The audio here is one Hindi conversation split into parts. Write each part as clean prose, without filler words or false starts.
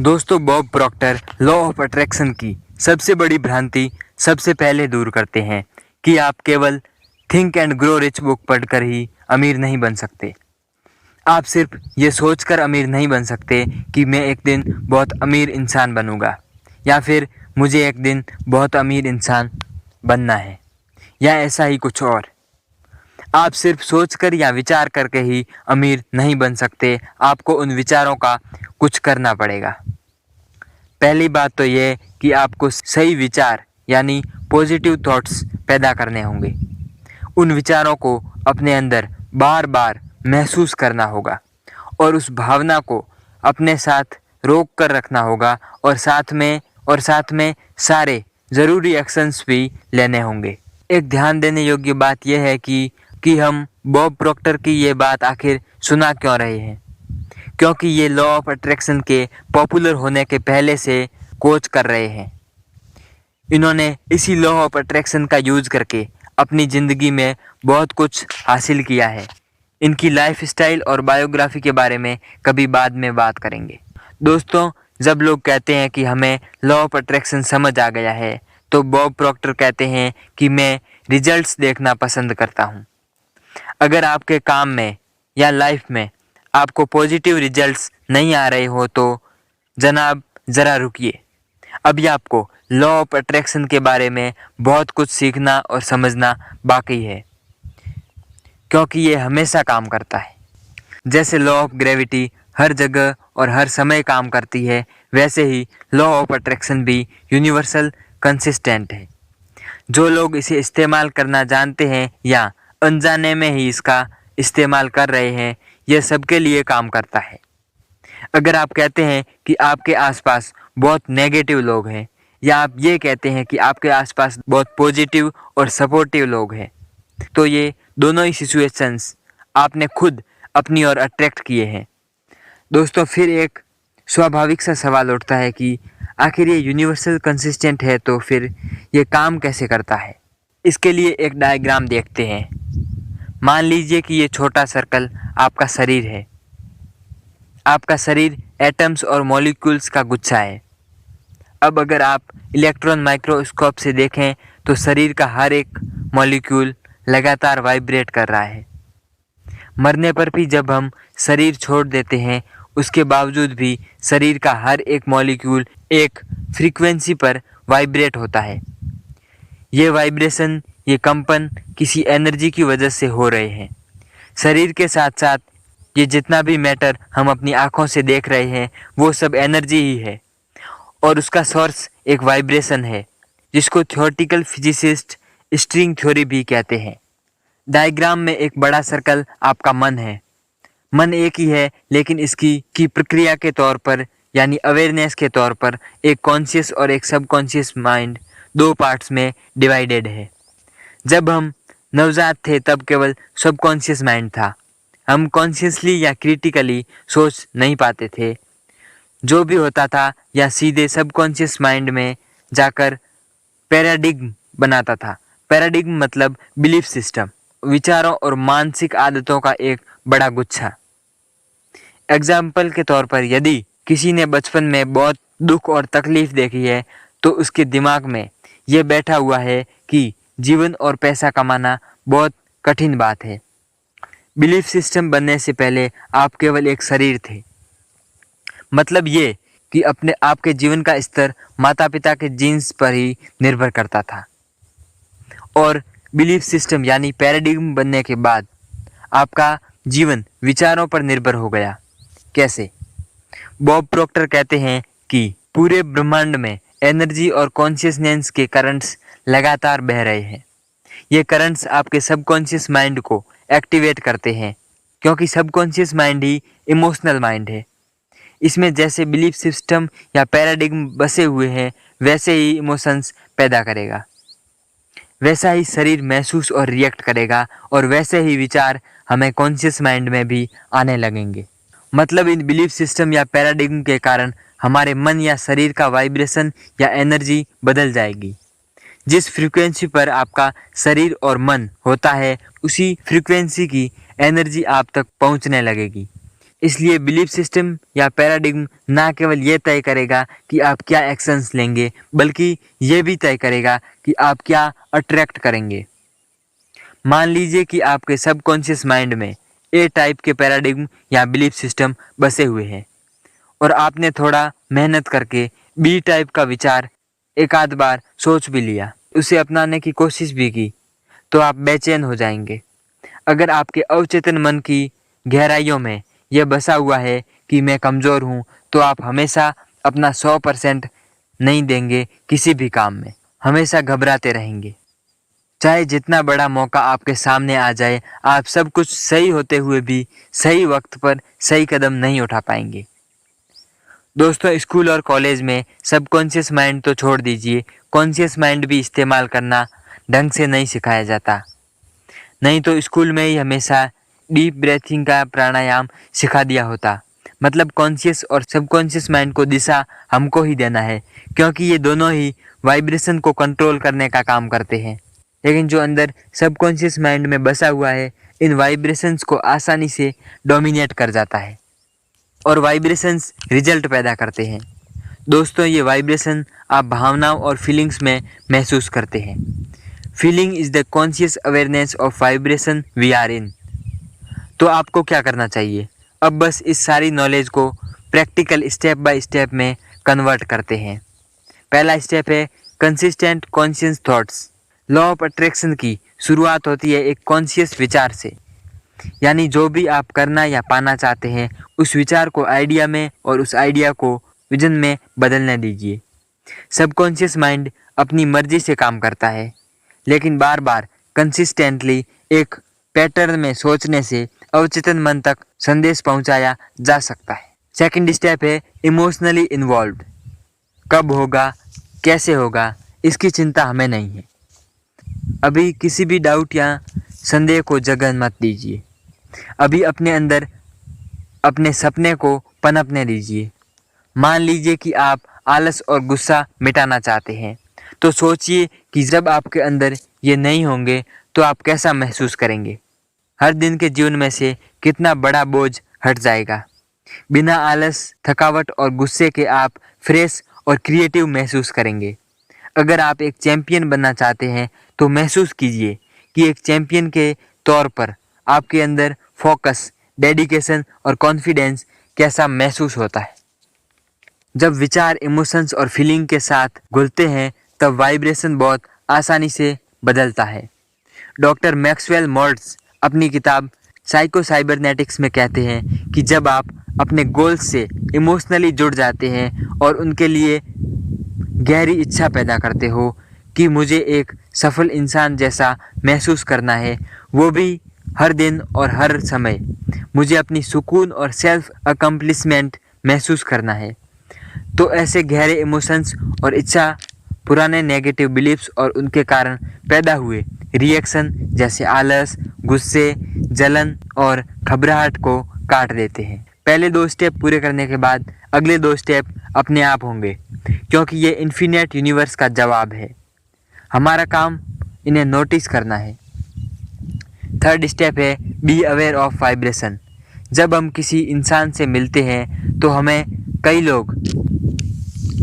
दोस्तों, Bob Procter law of attraction की सबसे बड़ी भ्रांति सबसे पहले दूर करते हैं कि आप केवल think and grow rich book पढ़कर ही अमीर नहीं बन सकते। आप सिर्फ ये सोचकर अमीर नहीं बन सकते कि मैं एक दिन बहुत अमीर इंसान बनूंगा, या फिर मुझे एक दिन बहुत अमीर इंसान बनना है, या ऐसा ही कुछ और। आप सिर्फ सोचकर या विचार करके ही अमीर नहीं बन सकते, आपको उन विचारों का कुछ करना पड़ेगा। पहली बात तो ये कि आपको सही विचार यानी पॉजिटिव थॉट्स पैदा करने होंगे। उन विचारों को अपने अंदर बार बार महसूस करना होगा और उस भावना को अपने साथ रोक कर रखना होगा, और साथ में सारे ज़रूरी एक्शंस भी लेने होंगे। एक ध्यान देने योग्य बात यह है कि हम बॉब प्रॉक्टर की ये बात आखिर सुना क्यों रहे हैं, क्योंकि ये लॉ ऑफ अट्रैक्शन के पॉपुलर होने के पहले से कोच कर रहे हैं। इन्होंने इसी लॉ ऑफ अट्रैक्शन का यूज़ करके अपनी ज़िंदगी में बहुत कुछ हासिल किया है। इनकी लाइफ स्टाइल और बायोग्राफी के बारे में कभी बाद में बात करेंगे। दोस्तों, जब लोग कहते हैं कि हमें लॉ ऑफ अट्रैक्शन समझ आ गया है, तो बॉब प्रॉक्टर कहते हैं कि मैं रिजल्ट्स देखना पसंद करता हूँ। अगर आपके काम में या लाइफ में आपको पॉजिटिव रिजल्ट्स नहीं आ रहे हो तो जनाब ज़रा रुकिए। अभी आपको लॉ ऑफ अट्रैक्शन के बारे में बहुत कुछ सीखना और समझना बाकी है, क्योंकि ये हमेशा काम करता है। जैसे लॉ ऑफ ग्रेविटी हर जगह और हर समय काम करती है, वैसे ही लॉ ऑफ अट्रैक्शन भी यूनिवर्सल कंसिस्टेंट है। जो लोग इसे इस्तेमाल करना जानते हैं या अनजाने में ही इसका इस्तेमाल कर रहे हैं, यह सबके लिए काम करता है। अगर आप कहते हैं कि आपके आसपास बहुत नेगेटिव लोग हैं, या आप ये कहते हैं कि आपके आसपास बहुत पॉजिटिव और सपोर्टिव लोग हैं, तो ये दोनों ही सिचुएशंस आपने खुद अपनी ओर अट्रैक्ट किए हैं। दोस्तों, फिर एक स्वाभाविक सा सवाल उठता है कि आखिर ये यूनिवर्सल कंसिस्टेंट है तो फिर ये काम कैसे करता है। इसके लिए एक डायग्राम देखते हैं। मान लीजिए कि ये छोटा सर्कल आपका शरीर है। आपका शरीर एटम्स और मॉलिक्यूल्स का गुच्छा है। अब अगर आप इलेक्ट्रॉन माइक्रोस्कोप से देखें तो शरीर का हर एक मॉलिक्यूल लगातार वाइब्रेट कर रहा है। मरने पर भी जब हम शरीर छोड़ देते हैं, उसके बावजूद भी शरीर का हर एक मॉलिक्यूल एक फ्रीक्वेंसी पर वाइब्रेट होता है। ये वाइब्रेशन, ये कंपन किसी एनर्जी की वजह से हो रहे हैं। शरीर के साथ साथ ये जितना भी मैटर हम अपनी आँखों से देख रहे हैं, वो सब एनर्जी ही है, और उसका सोर्स एक वाइब्रेशन है, जिसको थ्योरेटिकल फिजिसिस्ट स्ट्रिंग थ्योरी भी कहते हैं। डायग्राम में एक बड़ा सर्कल आपका मन है। मन एक ही है, लेकिन इसकी प्रक्रिया के तौर पर यानी अवेयरनेस के तौर पर एक कॉन्शियस और एक सबकॉन्शियस माइंड दो पार्ट्स में डिवाइडेड है। जब हम नवजात थे तब केवल सबकॉन्शियस माइंड था। हम कॉन्शियसली या क्रिटिकली सोच नहीं पाते थे। जो भी होता था या सीधे सबकॉन्शियस माइंड में जाकर पैराडिग्म बनाता था। पैराडिग्म मतलब बिलीफ सिस्टम, विचारों और मानसिक आदतों का एक बड़ा गुच्छा। एग्जाम्पल के तौर पर, यदि किसी ने बचपन में बहुत दुख और तकलीफ देखी है, तो उसके दिमाग में ये बैठा हुआ है कि जीवन और पैसा कमाना बहुत कठिन बात है। बिलीफ सिस्टम बनने से पहले आप केवल एक शरीर थे। मतलब ये कि आपके जीवन का स्तर माता पिता के जीन्स पर ही निर्भर करता था। और बिलीफ सिस्टम यानी पैराडिग्म बनने के बाद आपका जीवन विचारों पर निर्भर हो गया। कैसे? बॉब प्रॉक्टर कहते हैं कि पूरे ब्रह्मांड में एनर्जी और कॉन्शियसनेस के करंट्स लगातार बह रहे हैं। ये करंट्स आपके सबकॉन्शियस माइंड को एक्टिवेट करते हैं, क्योंकि सबकॉन्शियस माइंड ही इमोशनल माइंड है। इसमें जैसे बिलीफ सिस्टम या पैराडिग्म बसे हुए हैं, वैसे ही इमोशंस पैदा करेगा, वैसा ही शरीर महसूस और रिएक्ट करेगा, और वैसे ही विचार हमें कॉन्शियस माइंड में भी आने लगेंगे। मतलब इन बिलीफ सिस्टम या पैराडिग्म के कारण हमारे मन या शरीर का वाइब्रेशन या एनर्जी बदल जाएगी। जिस फ्रीक्वेंसी पर आपका शरीर और मन होता है, उसी फ्रीक्वेंसी की एनर्जी आप तक पहुंचने लगेगी। इसलिए बिलीफ सिस्टम या पैराडिग्म ना केवल ये तय करेगा कि आप क्या एक्शंस लेंगे, बल्कि ये भी तय करेगा कि आप क्या अट्रैक्ट करेंगे। मान लीजिए कि आपके सबकॉन्शियस माइंड में ए टाइप के पैराडिग्म या बिलीफ सिस्टम बसे हुए हैं और आपने थोड़ा मेहनत करके बी टाइप का विचार एक आध बार सोच भी लिया, उसे अपनाने की कोशिश भी की, तो आप बेचैन हो जाएंगे। अगर आपके अवचेतन मन की गहराइयों में यह बसा हुआ है कि मैं कमज़ोर हूँ, तो आप हमेशा अपना 100% नहीं देंगे किसी भी काम में, हमेशा घबराते रहेंगे। चाहे जितना बड़ा मौका आपके सामने आ जाए, आप सब कुछ सही होते हुए भी सही वक्त पर सही कदम नहीं उठा पाएंगे। दोस्तों, स्कूल और कॉलेज में सबकॉन्शियस माइंड तो छोड़ दीजिए, कॉन्शियस माइंड भी इस्तेमाल करना ढंग से नहीं सिखाया जाता। नहीं तो स्कूल में ही हमेशा डीप ब्रीथिंग का प्राणायाम सिखा दिया होता। मतलब कॉन्शियस और सबकॉन्शियस माइंड को दिशा हमको ही देना है, क्योंकि ये दोनों ही वाइब्रेशन को कंट्रोल करने का काम करते हैं। लेकिन जो अंदर सबकॉन्शियस माइंड में बसा हुआ है, इन वाइब्रेशंस को आसानी से डोमिनेट कर जाता है और वाइब्रेशंस रिजल्ट पैदा करते हैं। दोस्तों, ये वाइब्रेशन आप भावनाओं और फीलिंग्स में महसूस करते हैं। Feeling is the conscious awareness of vibration we are in. तो आपको क्या करना चाहिए? अब बस इस सारी नॉलेज को प्रैक्टिकल स्टेप बाय स्टेप में कन्वर्ट करते हैं। पहला स्टेप है consistent conscious thoughts. Law of attraction की शुरुआत होती है एक कॉन्शियस विचार से, यानी जो भी आप करना या पाना चाहते हैं, उस विचार को आइडिया में और उस आइडिया को विजन में बदलने दीजिए। सबकॉन्शियस माइंड अपनी मर्जी से काम करता है, लेकिन बार बार कंसिस्टेंटली एक पैटर्न में सोचने से अवचेतन मन तक संदेश पहुंचाया जा सकता है। सेकंड स्टेप है इमोशनली इन्वॉल्व्ड। कब होगा, कैसे होगा, इसकी चिंता हमें नहीं है। अभी किसी भी डाउट या संदेह को जगह मत दीजिए। अभी अपने अंदर अपने सपने को पनपने दीजिए। मान लीजिए कि आप आलस और गुस्सा मिटाना चाहते हैं, तो सोचिए कि जब आपके अंदर ये नहीं होंगे तो आप कैसा महसूस करेंगे। हर दिन के जीवन में से कितना बड़ा बोझ हट जाएगा। बिना आलस, थकावट और गुस्से के आप फ्रेश और क्रिएटिव महसूस करेंगे। अगर आप एक चैंपियन बनना चाहते हैं, तो महसूस कीजिए कि एक चैंपियन के तौर पर आपके अंदर फोकस, डेडिकेशन और कॉन्फिडेंस कैसा महसूस होता है। जब विचार, इमोशंस और फीलिंग के साथ घुलते हैं, तब वाइब्रेशन बहुत आसानी से बदलता है। डॉक्टर मैक्सवेल मोल्ट्ज अपनी किताब साइको साइबरनेटिक्स में कहते हैं कि जब आप अपने गोल्स से इमोशनली जुड़ जाते हैं और उनके लिए गहरी इच्छा पैदा करते हो कि मुझे एक सफल इंसान जैसा महसूस करना है, वो भी हर दिन और हर समय, मुझे अपनी सुकून और सेल्फ अकम्प्लिशमेंट महसूस करना है, तो ऐसे गहरे इमोशंस और इच्छा पुराने नेगेटिव बिलीफ्स और उनके कारण पैदा हुए रिएक्शन जैसे आलस, गुस्से, जलन और घबराहट को काट देते हैं। पहले 2 स्टेप पूरे करने के बाद अगले 2 स्टेप अपने आप होंगे, क्योंकि ये इन्फिनिट यूनिवर्स का जवाब है। हमारा काम इन्हें नोटिस करना है। थर्ड स्टेप है बी अवेयर ऑफ वाइब्रेशन। जब हम किसी इंसान से मिलते हैं तो हमें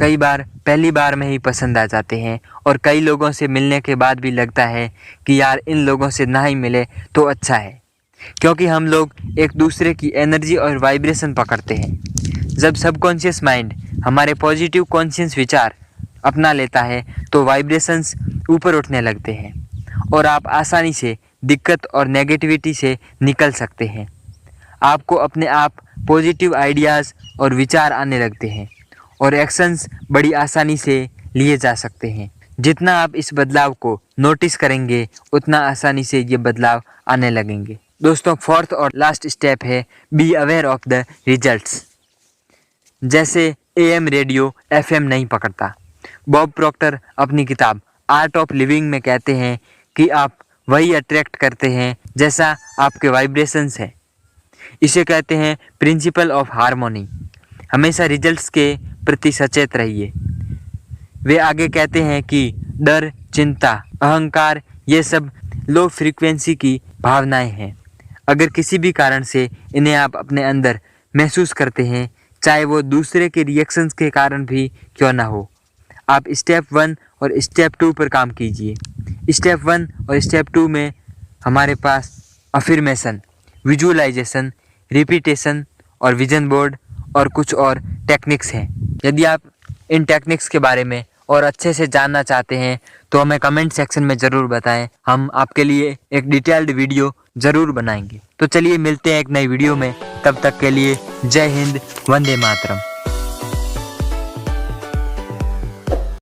कई बार पहली बार में ही पसंद आ जाते हैं और कई लोगों से मिलने के बाद भी लगता है कि यार इन लोगों से ना ही मिले तो अच्छा है, क्योंकि हम लोग एक दूसरे की एनर्जी और वाइब्रेशन पकड़ते हैं। जब सबकॉन्शियस माइंड हमारे पॉजिटिव कॉन्शियस विचार अपना लेता है तो वाइब्रेशंस ऊपर उठने लगते हैं और आप आसानी से दिक्कत और नेगेटिविटी से निकल सकते हैं। आपको अपने आप पॉजिटिव आइडियाज़ और विचार आने लगते हैं और एक्शंस बड़ी आसानी से लिए जा सकते हैं। जितना आप इस बदलाव को नोटिस करेंगे, उतना आसानी से ये बदलाव आने लगेंगे। दोस्तों, फोर्थ और लास्ट स्टेप है be aware of the results. जैसे AM रेडियो FM नहीं पकड़ता। बॉब प्रॉक्टर अपनी किताब आर्ट ऑफ लिविंग में कहते हैं कि आप वही अट्रैक्ट करते हैं जैसा आपके वाइब्रेशंस है। इसे कहते हैं प्रिंसिपल ऑफ हार्मोनी। हमेशा रिजल्ट्स के प्रति सचेत रहिए। वे आगे कहते हैं कि डर, चिंता, अहंकार, ये सब लो फ्रीक्वेंसी की भावनाएं हैं। अगर किसी भी कारण से इन्हें आप अपने अंदर महसूस करते हैं, चाहे वो दूसरे के रिएक्शंस के कारण भी क्यों ना हो। आप स्टेप 1 और स्टेप 2 पर काम कीजिए। स्टेप 1 और स्टेप 2 में हमारे पास अफर्मेशन, विजुअलाइजेशन, रिपीटेशन और विजन बोर्ड और कुछ और टेक्निक्स हैं। यदि आप इन टेक्निक्स के बारे में और अच्छे से जानना चाहते हैं तो हमें कमेंट सेक्शन में ज़रूर बताएं, हम आपके लिए एक डिटेल्ड वीडियो ज़रूर बनाएंगे। तो चलिए मिलते हैं एक नई वीडियो में, तब तक के लिए जय हिंद, वंदे मातरम।